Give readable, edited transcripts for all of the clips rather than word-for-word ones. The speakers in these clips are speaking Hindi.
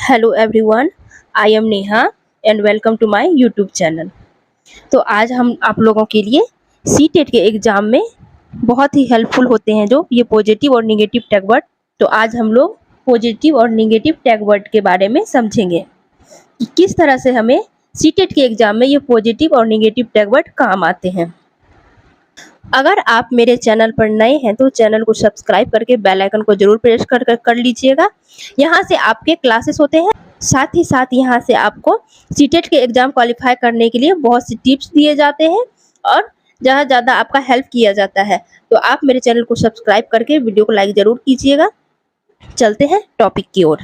Hello everyone, I am Neha and welcome to my YouTube channel. तो आज हम आप लोगों के लिए सीटेट के एग्ज़ाम में बहुत ही हेल्पफुल होते हैं जो ये पॉजिटिव और नेगेटिव टैग वर्ड। तो आज हम लोग पॉजिटिव और नेगेटिव टैग वर्ड के बारे में समझेंगे कि किस तरह से हमें सीटेट के एग्ज़ाम में ये पॉजिटिव और नेगेटिव टैग वर्ड काम आते हैं। अगर आप मेरे चैनल पर नए हैं तो चैनल को सब्सक्राइब करके बेल आइकन को जरूर प्रेस कर लीजिएगा। यहाँ से आपके क्लासेस होते हैं, साथ ही साथ यहाँ से आपको सीटेट के एग्ज़ाम क्वालिफाई करने के लिए बहुत सी टिप्स दिए जाते हैं और ज़्यादा आपका हेल्प किया जाता है। तो आप मेरे चैनल को सब्सक्राइब करके वीडियो को लाइक ज़रूर कीजिएगा। चलते हैं टॉपिक की ओर।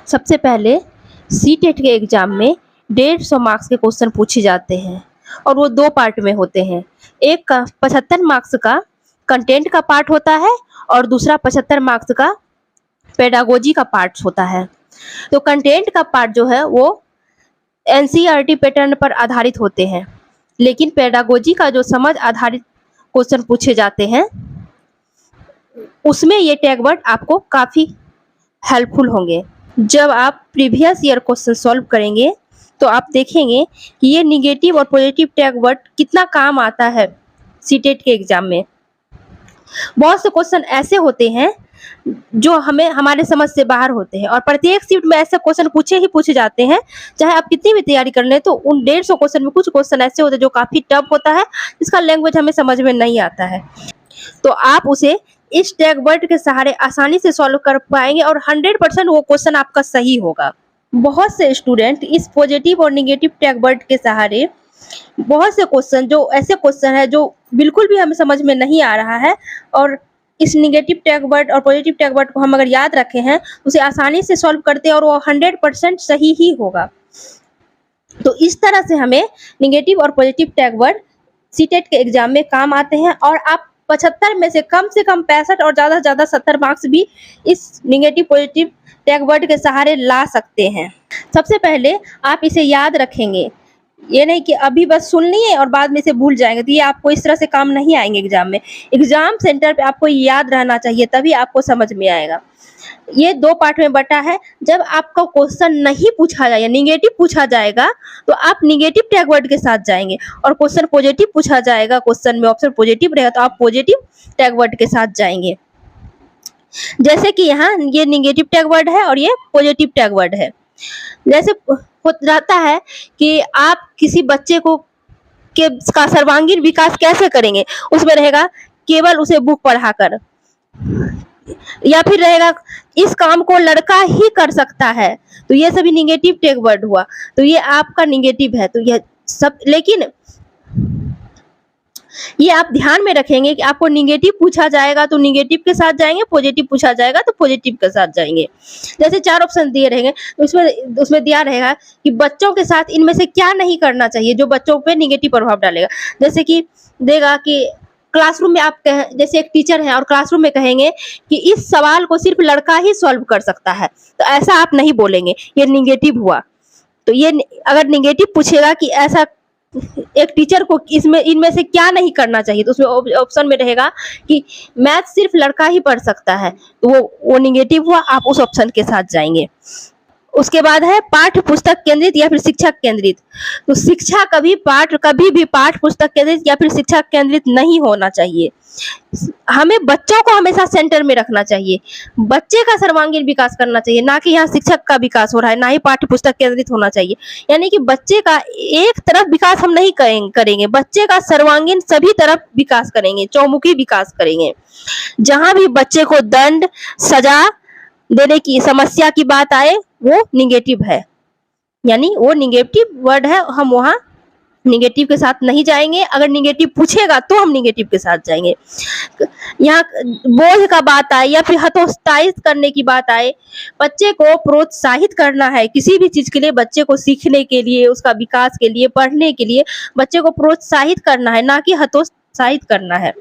सबसे पहले सीटेट के एग्ज़ाम में 150 मार्क्स के क्वेश्चन पूछे जाते हैं और वो दो पार्ट में होते हैं। एक का 75 मार्क्स का कंटेंट का पार्ट होता है और दूसरा 75 मार्क्स का पेडागोजी का पार्ट होता है। तो कंटेंट का पार्ट जो है वो एनसीईआरटी पैटर्न पर आधारित होते हैं, लेकिन पेडागोजी का जो समझ आधारित क्वेश्चन पूछे जाते हैं उसमें ये टैग वर्ड आपको काफ़ी हेल्पफुल होंगे। जब आप प्रीवियस ईयर क्वेश्चन सॉल्व करेंगे तो आप देखेंगे कि ये निगेटिव और पॉजिटिव टैग वर्ड कितना काम आता है सीटेट के एग्ज़ाम में। बहुत से क्वेश्चन ऐसे होते हैं जो हमें हमारे समझ से बाहर होते हैं और प्रत्येक शिफ्ट में ऐसे क्वेश्चन पूछे जाते हैं। चाहे आप कितनी भी तैयारी कर लें तो उन 150 क्वेश्चन में कुछ क्वेश्चन ऐसे होते हैं जो काफ़ी टफ होता है, जिसका लैंग्वेज हमें समझ में नहीं आता है। तो आप उसे इस टैग वर्ड के सहारे आसानी से सॉल्व कर पाएंगे और 100% वो क्वेश्चन आपका सही होगा। बहुत से स्टूडेंट इस पॉजिटिव और नेगेटिव टैग वर्ड के सहारे बहुत से क्वेश्चन जो ऐसे क्वेश्चन है जो बिल्कुल भी हमें समझ में नहीं आ रहा है और इस नेगेटिव टैग वर्ड और पॉजिटिव टैग वर्ड को हम अगर याद रखे हैं उसे आसानी से सॉल्व करते हैं और वो 100% सही ही होगा। तो इस तरह से हमें नेगेटिव और पॉजिटिव टैग वर्ड सीटेट के एग्जाम में काम आते हैं और आप 75 में से कम 65 और ज़्यादा से ज़्यादा 70 मार्क्स भी इस नेगेटिव पॉजिटिव टैग वर्ड के सहारे ला सकते हैं। सबसे पहले आप इसे याद रखेंगे, ये नहीं कि अभी बस सुन लिए और बाद में इसे भूल जाएंगे, तो ये आपको इस तरह से काम नहीं आएंगे एग्जाम में। एग्जाम सेंटर पे आपको याद रहना चाहिए, तभी आपको समझ में आएगा। ये दो पार्ट में बटा है। जब आपका क्वेश्चन नहीं पूछा जाएगा, निगेटिव पूछा जाएगा तो आप निगेटिव टैग वर्ड के साथ जाएंगे और क्वेश्चन पॉजिटिव पूछा जाएगा, क्वेश्चन में ऑप्शन पॉजिटिव रहेगा तो आप पॉजिटिव टैग वर्ड के साथ जाएंगे। जैसे कि यहाँ ये निगेटिव टैग वर्ड है और ये पॉजिटिव टैग वर्ड है। जैसे रहता है कि आप किसी बच्चे को का सर्वांगीण विकास कैसे करेंगे, उसमें रहेगा केवल उसे बुक पढ़ाकर, या फिर रहेगा इस काम को लड़का ही कर सकता है। तो ये सभी निगेटिव टैग वर्ड हुआ, तो ये आपका निगेटिव है। तो यह सब, लेकिन ये आप ध्यान में रखेंगे कि आपको निगेटिव पूछा जाएगा तो निगेटिव के साथ जाएंगे, पॉजिटिव पूछा जाएगा तो पॉजिटिव के साथ जाएंगे। जैसे 4 ऑप्शन दिए रहेंगे तो उसमें दिया रहेगा कि बच्चों के साथ इनमें से क्या नहीं करना चाहिए जो बच्चों पे निगेटिव प्रभाव डालेगा। जैसे कि देगा कि क्लासरूम में आप जैसे एक टीचर हैं और क्लासरूम में कहेंगे कि इस सवाल को सिर्फ लड़का ही सॉल्व कर सकता है, तो ऐसा आप नहीं बोलेंगे, ये निगेटिव हुआ। तो ये अगर निगेटिव पूछेगा कि ऐसा एक टीचर को इनमें से क्या नहीं करना चाहिए, तो उसमें ऑप्शन में रहेगा कि मैथ सिर्फ लड़का ही पढ़ सकता है, तो वो निगेटिव हुआ, आप उस ऑप्शन के साथ जाएंगे। उसके बाद है पाठ्य पुस्तक केंद्रित या फिर शिक्षक केंद्रित। तो शिक्षा कभी भी पाठ्य पुस्तक केंद्रित या फिर शिक्षक केंद्रित नहीं होना चाहिए। हमें बच्चों को हमेशा सेंटर में रखना चाहिए, बच्चे का सर्वांगीण विकास करना चाहिए, ना कि यहाँ शिक्षक का विकास हो रहा है, ना ही पाठ्य पुस्तक केंद्रित होना चाहिए। यानी कि बच्चे का एक तरफ विकास हम नहीं करेंगे, बच्चे का सर्वांगीण सभी तरफ विकास करेंगे, चौमुखी विकास करेंगे। जहां भी बच्चे को दंड सजा देने की समस्या की बात आए वो निगेटिव है, यानी वो निगेटिव वर्ड है, हम वहां निगेटिव के साथ नहीं जाएंगे। अगर निगेटिव पूछेगा तो हम निगेटिव के साथ जाएंगे। यहाँ बोझ का बात आए या फिर हतोत्साहित करने की बात आए, बच्चे को प्रोत्साहित करना है किसी भी चीज के लिए, बच्चे को सीखने के लिए, उसका विकास के लिए, पढ़ने के लिए बच्चे को प्रोत्साहित करना है, ना कि हतोत्साहित करना है।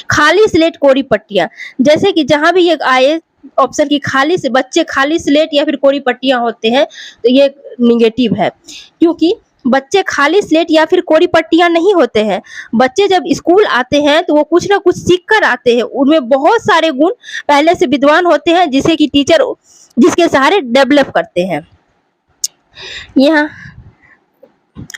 खाली स्लेट कोरी पट्टियां, जैसे कि जहां भी ये आए ऑप्शन की बच्चे खाली स्लेट या फिर कोरी पट्टियां होते हैं तो ये निगेटिव है, क्योंकि बच्चे खाली स्लेट या फिर कोरी पट्टियां नहीं होते हैं। बच्चे जब स्कूल आते हैं तो वो कुछ ना कुछ सीख कर आते हैं, उनमें बहुत सारे गुण पहले से विद्वान होते हैं जिसे कि टीचर जिसके सहारे डेवलप करते हैं। यहाँ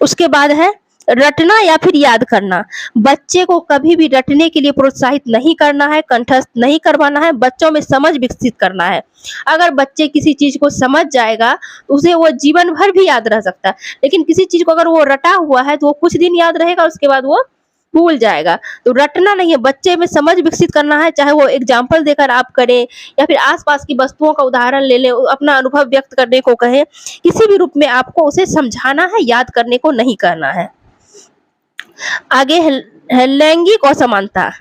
उसके बाद है रटना या फिर याद करना। बच्चे को कभी भी रटने के लिए प्रोत्साहित नहीं करना है, कंठस्थ नहीं करवाना है, बच्चों में समझ विकसित करना है। अगर बच्चे किसी चीज को समझ जाएगा तो उसे वो जीवन भर भी याद रह सकता है, लेकिन किसी चीज को अगर वो रटा हुआ है तो वो कुछ दिन याद रहेगा, उसके बाद वो भूल जाएगा। तो रटना नहीं है, बच्चे में समझ विकसित करना है, चाहे वो एग्जाम्पल देकर आप करें या फिर आसपास की वस्तुओं का उदाहरण ले लें, अपना अनुभव व्यक्त करने को कहें, किसी भी रूप में आपको उसे समझाना है, याद करने को नहीं करना है। आगे है लैंगिक असमानता,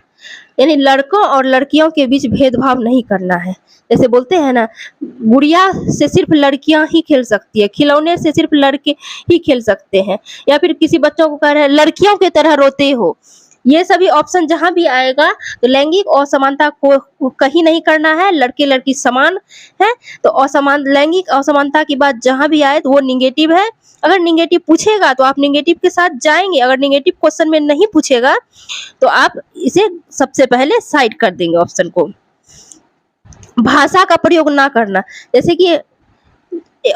यानी लड़कों और लड़कियों के बीच भेदभाव नहीं करना है। जैसे बोलते हैं ना, गुड़िया से सिर्फ लड़कियां ही खेल सकती है, खिलौने से सिर्फ लड़के ही खेल सकते हैं, या फिर किसी बच्चों को कह रहे हैं लड़कियों की तरह रोते हो। ये सभी ऑप्शन जहां भी आएगा तो लैंगिक असमानता को कहीं नहीं करना है, लड़के लड़की समान है। तो असमान लैंगिक असमानता की बात जहां भी आए तो वो निगेटिव है। अगर निगेटिव पूछेगा तो आप निगेटिव के साथ जाएंगे, अगर निगेटिव क्वेश्चन में नहीं पूछेगा तो आप इसे सबसे पहले साइड कर देंगे ऑप्शन को। भाषा का प्रयोग ना करना, जैसे कि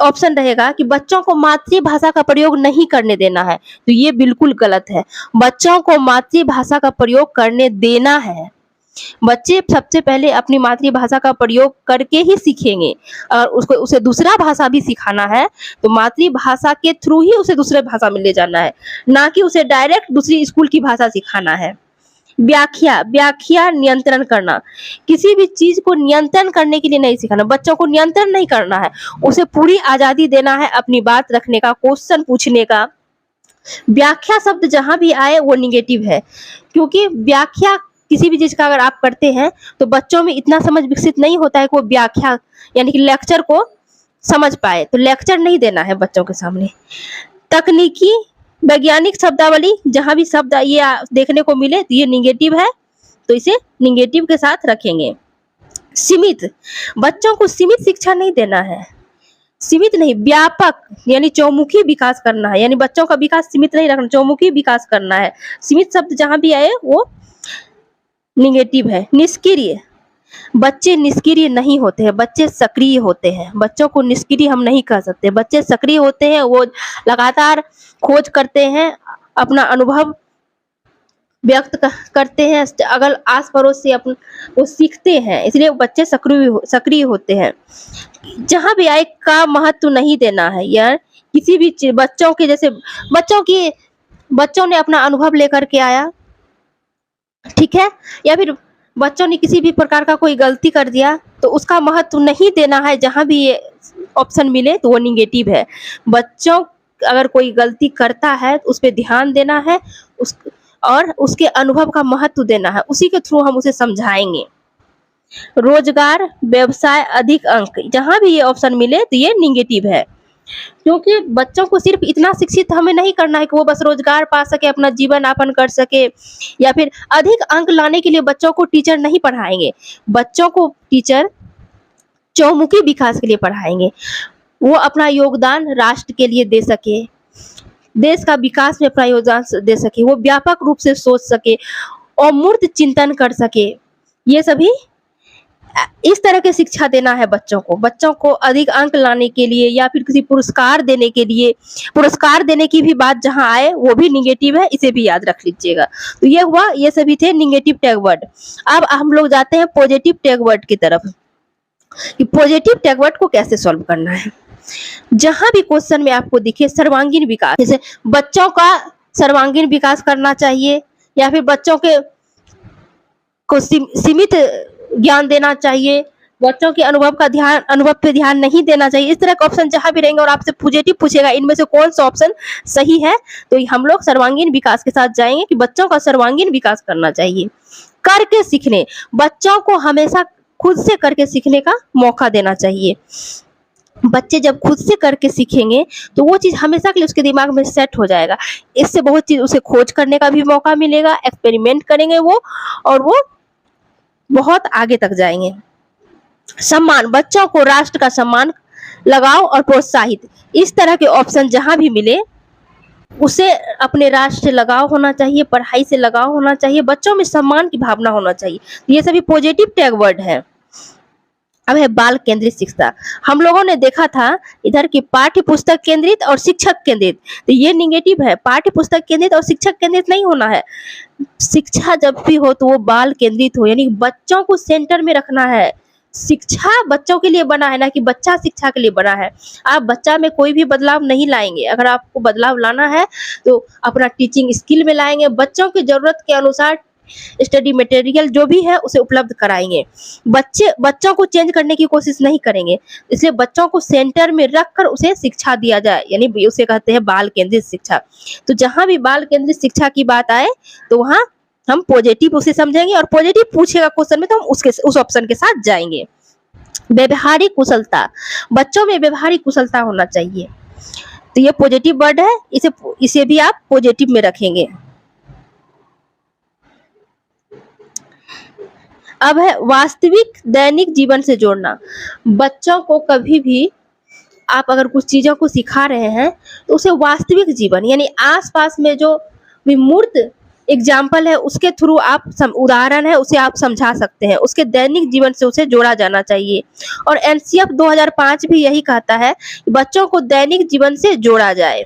ऑप्शन रहेगा कि बच्चों को मातृभाषा का प्रयोग नहीं करने देना है, तो ये बिल्कुल गलत है। बच्चों को मातृभाषा का प्रयोग करने देना है। बच्चे सबसे पहले अपनी मातृभाषा का प्रयोग करके ही सीखेंगे, और उसको उसे दूसरा भाषा भी सिखाना है तो मातृभाषा के थ्रू ही उसे दूसरे भाषा में ले जाना है, ना कि उसे डायरेक्ट दूसरी स्कूल की भाषा सिखाना है। व्याख्या नियंत्रण करना, किसी भी चीज को नियंत्रण करने के लिए नहीं सिखाना, बच्चों को नियंत्रण नहीं करना है, उसे पूरी आजादी देना है अपनी बात रखने का, क्वेश्चन पूछने का। व्याख्या शब्द जहां भी आए वो निगेटिव है, क्योंकि व्याख्या किसी भी चीज का अगर आप करते हैं तो बच्चों में इतना समझ विकसित नहीं होता है कि वो व्याख्या यानी कि लेक्चर को समझ पाए, तो लेक्चर नहीं देना है बच्चों के सामने। तकनीकी वैज्ञानिक शब्दावली, जहां भी शब्द ये देखने को मिले तो ये निगेटिव है, तो इसे निगेटिव के साथ रखेंगे। सीमित, बच्चों को सीमित शिक्षा नहीं देना है, सीमित नहीं, व्यापक यानी चौमुखी विकास करना है, यानी बच्चों का विकास सीमित नहीं रखना, चौमुखी विकास करना है। सीमित शब्द जहां भी आए वो निगेटिव है। निष्क्रिय, बच्चे निष्क्रिय नहीं होते हैं, बच्चे सक्रिय होते हैं। बच्चों को निष्क्रिय हम नहीं कह सकते, बच्चे सक्रिय होते हैं, वो लगातार खोज करते हैं, अपना अनुभव व्यक्त करते हैं, अगर आस पड़ोस से अपन वो सीखते हैं, इसलिए बच्चे सक्रिय होते हैं। जहां भी आए का महत्व नहीं देना है यार, किसी भी चीज बच्चों के जैसे बच्चों ने अपना अनुभव लेकर के आया, ठीक है, या फिर बच्चों ने किसी भी प्रकार का कोई गलती कर दिया तो उसका महत्व नहीं देना है, जहां भी ये ऑप्शन मिले तो वो निगेटिव है। बच्चों अगर कोई गलती करता है तो उस पर ध्यान देना है, और उसके अनुभव का महत्व देना है, उसी के थ्रू हम उसे समझाएंगे। रोजगार, व्यवसाय, अधिक अंक, जहां भी ये ऑप्शन मिले तो ये निगेटिव है, क्योंकि बच्चों को सिर्फ इतना शिक्षित हमें नहीं करना है कि वो बस रोजगार पा सके, अपना जीवन यापन कर सके, या फिर अधिक अंक लाने के लिए बच्चों को टीचर नहीं पढ़ाएंगे। बच्चों को टीचर चौमुखी विकास के लिए पढ़ाएंगे, वो अपना योगदान राष्ट्र के लिए दे सके, देश का विकास में अपना योगदान दे सके, वो व्यापक रूप से सोच सके और मूर्त चिंतन कर सके। ये सभी इस तरह की शिक्षा देना है बच्चों को अधिक अंक लाने के लिए या फिर किसी पुरस्कार देने के लिए। पुरस्कार देने की भी बात जहां आए वो भी निगेटिव है, इसे भी याद रख लीजिएगा। तो ये हुआ, ये सभी थे निगेटिव टैग वर्ड। अब हम लोग जाते हैं पॉजिटिव टैग वर्ड की तरफ कि पॉजिटिव टैग वर्ड को कैसे सॉल्व करना है। जहां भी क्वेश्चन में आपको दिखे सर्वांगीण विकास, जैसे बच्चों का सर्वांगीण विकास करना चाहिए, या फिर बच्चों के को सीमित ज्ञान देना चाहिए, बच्चों के अनुभव पे ध्यान नहीं देना चाहिए, इस तरह के ऑप्शन जहां भी रहेंगे और आपसे पॉजिटिव पूछेगा इनमें से कौन सा ऑप्शन सही है, तो हम लोग सर्वांगीण विकास के साथ जाएंगे कि बच्चों का सर्वांगीण विकास करना चाहिए। करके सीखने, बच्चों को हमेशा खुद से करके सीखने का मौका देना चाहिए। बच्चे जब खुद से करके सीखेंगे तो वो चीज हमेशा के लिए उसके दिमाग में सेट हो जाएगा, इससे बहुत चीज उसे खोज करने का भी मौका मिलेगा, एक्सपेरिमेंट करेंगे वो, और वो बहुत आगे तक जाएंगे। सम्मान, बच्चों को राष्ट्र का सम्मान, लगाव और प्रोत्साहित, इस तरह के ऑप्शन जहां भी मिले उसे अपने राष्ट्र से लगाव होना चाहिए, पढ़ाई से लगाव होना चाहिए, बच्चों में सम्मान की भावना होना चाहिए। ये सभी पॉजिटिव टैग वर्ड है। अब है बाल केंद्रित शिक्षा। हम लोगों ने देखा था इधर की पाठ्य पुस्तक केंद्रित और शिक्षक केंद्रित, तो ये निगेटिव है। पाठ्य पुस्तक केंद्रित और शिक्षक केंद्रित नहीं होना है। शिक्षा जब भी हो तो वो बाल केंद्रित हो, यानी बच्चों को सेंटर में रखना है। शिक्षा बच्चों के लिए बना है, ना कि बच्चा शिक्षा के लिए बना है। आप बच्चा में कोई भी बदलाव नहीं लाएंगे। अगर आपको बदलाव लाना है तो अपना टीचिंग स्किल में लाएंगे, बच्चों की जरूरत के अनुसार स्टडी मटेरियल जो भी है उसे उपलब्ध कराएंगे। बच्चों को चेंज करने की कोशिश नहीं करेंगे। इसलिए बच्चों को सेंटर में रखकर उसे शिक्षा दिया जाए, यानी उसे कहते हैं बाल केंद्रित शिक्षा। तो जहां भी बाल केंद्रित शिक्षा की बात आए तो वहां हम पॉजिटिव उसे समझेंगे, और पॉजिटिव पूछेगा क्वेश्चन में तो हम उस ऑप्शन के साथ जाएंगे। व्यवहारिक कुशलता, बच्चों में व्यवहारिक कुशलता होना चाहिए। तो ये पॉजिटिव वर्ड है, इसे भी आप पॉजिटिव में रखेंगे। अब है वास्तविक दैनिक जीवन से जोड़ना। बच्चों को कभी भी आप अगर कुछ चीजों को सिखा रहे हैं तो उसे वास्तविक जीवन, यानी आसपास में जो विमूर्त एग्जाम्पल है उसके थ्रू आप उदाहरण है उसे आप समझा सकते हैं। उसके दैनिक जीवन से उसे जोड़ा जाना चाहिए। और एनसीएफ 2005 भी यही कहता है कि बच्चों को दैनिक जीवन से जोड़ा जाए।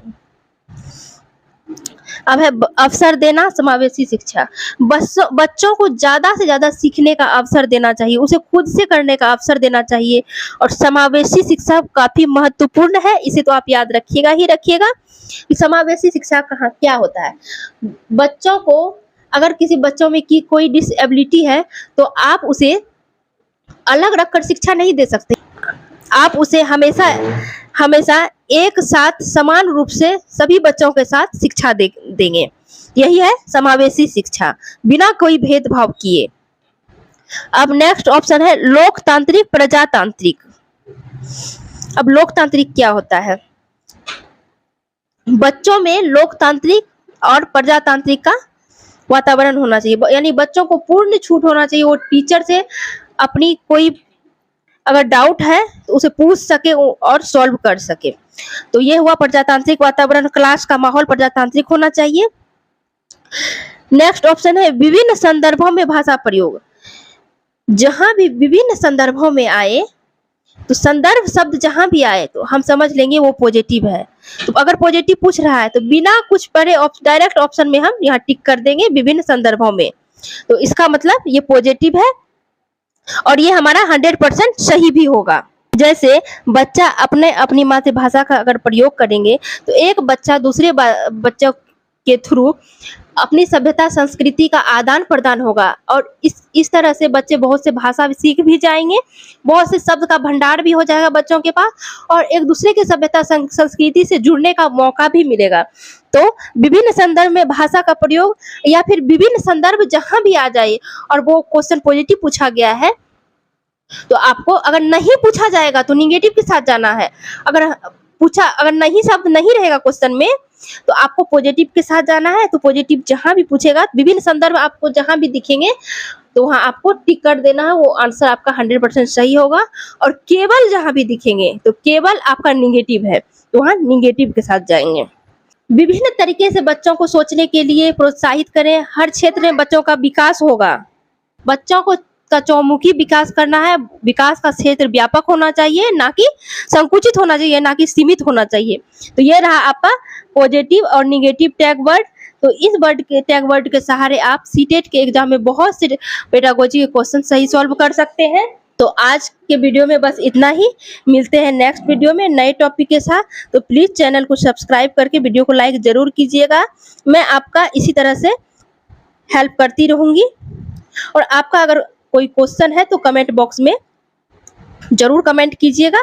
अब है अवसर देना, समावेशी शिक्षा। बच्चों को ज्यादा से ज्यादा सीखने का अवसर देना चाहिए, उसे खुद से करने का अवसर देना चाहिए। और समावेशी शिक्षा काफी महत्वपूर्ण है, इसे तो आप याद रखिएगा ही रखिएगा कि समावेशी शिक्षा कहाँ क्या होता है। बच्चों को अगर किसी बच्चों में की कोई डिसेबिलिटी है तो आप उसे अलग रखकर शिक्षा नहीं दे सकते। आप उसे हमेशा हमेशा एक साथ समान रूप से सभी बच्चों के साथ शिक्षा देंगे। यही है समावेशी शिक्षा, बिना कोई भेदभाव किए। अब नेक्स्ट ऑप्शन है लोकतांत्रिक प्रजातांत्रिक। अब लोकतांत्रिक क्या होता है? बच्चों में लोकतांत्रिक और प्रजातांत्रिक का वातावरण होना चाहिए, यानी बच्चों को पूर्ण छूट होना चाहिए। वो टीचर से अपनी कोई अगर डाउट है तो उसे पूछ सके और सॉल्व कर सके। तो ये हुआ प्रजातांत्रिक वातावरण, क्लास का माहौल प्रजातांत्रिक होना चाहिए। नेक्स्ट ऑप्शन है विभिन्न संदर्भों में भाषा प्रयोग। जहां भी विभिन्न संदर्भों में आए तो संदर्भ शब्द जहां भी आए तो हम समझ लेंगे वो पॉजिटिव है। तो अगर पॉजिटिव पूछ रहा है तो बिना कुछ पढ़े डायरेक्ट ऑप्शन में हम यहाँ टिक कर देंगे विभिन्न संदर्भों में। तो इसका मतलब ये पॉजिटिव है और ये हमारा 100% सही भी होगा। जैसे बच्चा अपनी मातृभाषा का अगर प्रयोग करेंगे तो एक बच्चा दूसरे बच्चों के थ्रू अपनी सभ्यता संस्कृति का आदान प्रदान होगा, और इस तरह से बच्चे बहुत से भाषा सीख भी जाएंगे, बहुत से शब्द का भंडार भी हो जाएगा बच्चों के पास, और एक दूसरे के सभ्यता संस्कृति से जुड़ने का मौका भी मिलेगा। तो विभिन्न संदर्भ में भाषा का प्रयोग, या फिर विभिन्न संदर्भ जहां भी आ जाए और वो क्वेश्चन पॉजिटिव पूछा गया है तो आपको, अगर नहीं पूछा जाएगा तो निगेटिव के साथ जाना है। अगर नहीं शब्द नहीं रहेगा क्वेश्चन में तो आपको पॉजिटिव के साथ जाना है। तो पॉजिटिव जहां भी पूछेगा, विभिन्न संदर्भ आपको जहां भी दिखेंगे तो वहां आपको टिक कर देना है, वो आंसर आपका 100% सही होगा। और केवल जहां भी दिखेंगे तो केवल आपका निगेटिव है तो वहां निगेटिव के साथ जाएंगे। विभिन्न तरीके से बच्चों को सोचने के लिए प्रोत्साहित करें। हर क्षेत्र में बच्चों का विकास होगा। बच्चों को का चौमुखी विकास करना है। विकास का क्षेत्र व्यापक होना चाहिए, ना कि संकुचित होना चाहिए, ना कि सीमित होना चाहिए। तो ये रहा आपका पॉजिटिव और निगेटिव टैग वर्ड। तो इस टैग वर्ड के सहारे आप सीटेट के एग्जाम में बहुत से पेडागोजी के क्वेश्चन सही सॉल्व कर सकते हैं। तो आज के वीडियो में बस इतना ही। मिलते हैं नेक्स्ट वीडियो में नए टॉपिक के साथ। तो प्लीज चैनल को सब्सक्राइब करके वीडियो को लाइक जरूर कीजिएगा। मैं आपका इसी तरह से हेल्प करती रहूंगी। और आपका अगर कोई क्वेश्चन है तो कमेंट बॉक्स में जरूर कमेंट कीजिएगा।